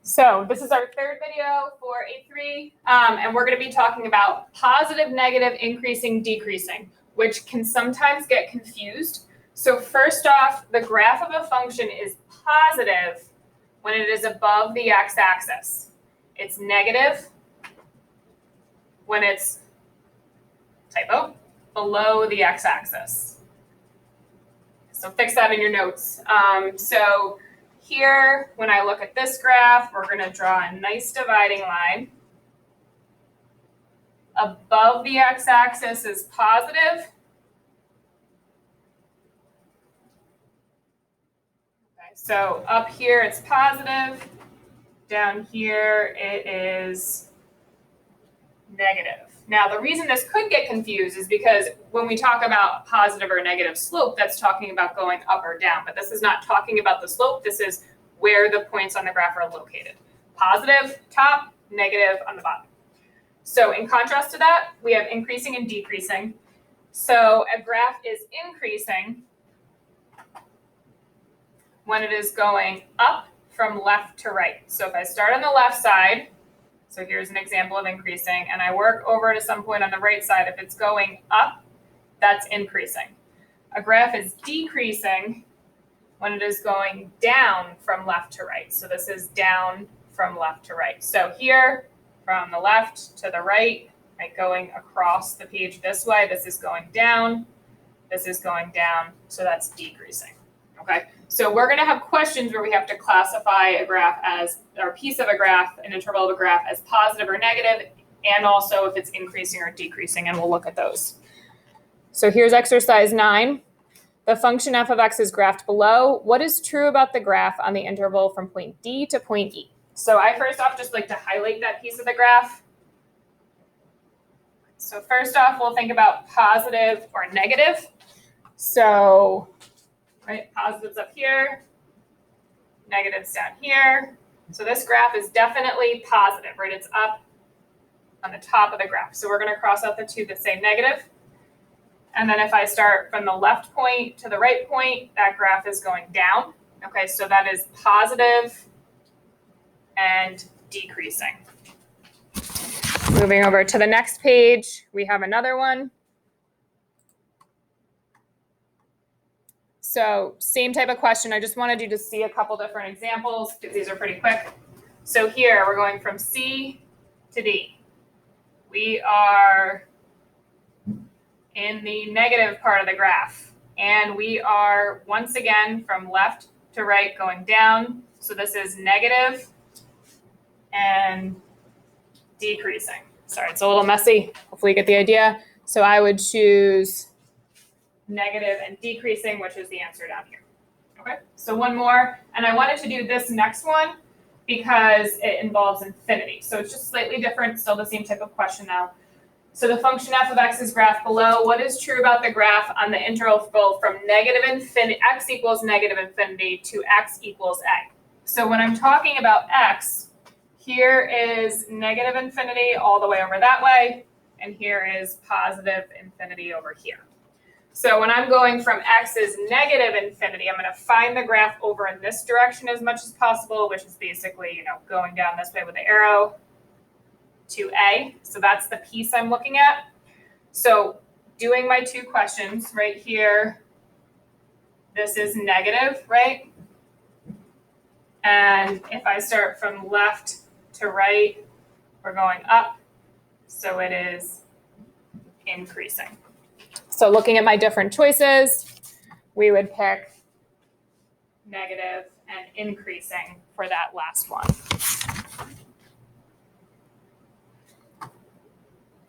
So this is our third video for A3, and we're going to be talking about positive, negative, increasing, decreasing, which can sometimes get confused. So first off, the graph of a function is positive when it is above the x-axis. It's negative when it's, typo, below the x-axis. So fix that in your notes. So here, when I look at this graph, we're going to draw a nice dividing line. Above the x-axis is positive. Okay, so up here it's positive. Down here it is negative. Now, the reason this could get confused is because when we talk about positive or negative slope, that's talking about going up or down. But this is not talking about the slope. This is where the points on the graph are located. Positive top, negative on the bottom. So in contrast to that, we have increasing and decreasing. So a graph is increasing when it is going up from left to right. So if I start on the left side, so here's an example of increasing, and I work over to some point on the right side. If it's going up, that's increasing. A graph is decreasing when it is going down from left to right. So this is down from left to right. So here, from the left to the right, going across the page this way, this is going down, this is going down, so that's decreasing. Okay, so we're going to have questions where we have to classify a graph as, or a piece of a graph, an interval of a graph as positive or negative, and also if it's increasing or decreasing, and we'll look at those. So here's exercise 9. The function f of x is graphed below. What is true about the graph on the interval from point D to point E? So I first off just like to highlight that piece of the graph. So first off, we'll think about positive or negative. So right, positives up here, negatives down here. So this graph is definitely positive, right? It's up on the top of the graph. So we're going to cross out the two that say negative. And then if I start from the left point to the right point, that graph is going down. Okay, so that is positive and decreasing. Moving over to the next page, we have another one. So same type of question. I just wanted you to see a couple different examples because these are pretty quick. So here we're going from C to D. We are in the negative part of the graph. And we are, once again, from left to right going down. So this is negative and decreasing. Sorry, it's a little messy. Hopefully you get the idea. So I would choose negative and decreasing, which is the answer down here. Okay, so one more. And I wanted to do this next one because it involves infinity. So it's just slightly different, still the same type of question now. So the function f of x is graphed below. What is true about the graph on the interval from negative infinity, x equals negative infinity to x equals a? So when I'm talking about x, here is negative infinity all the way over that way, and here is positive infinity over here. So when I'm going from x is negative infinity, I'm going to find the graph over in this direction as much as possible, which is basically, going down this way with the arrow to a. So that's the piece I'm looking at. So doing my two questions right here, this is negative, right? And if I start from left to right, we're going up. So it is increasing. So looking at my different choices, we would pick negative and increasing for that last one.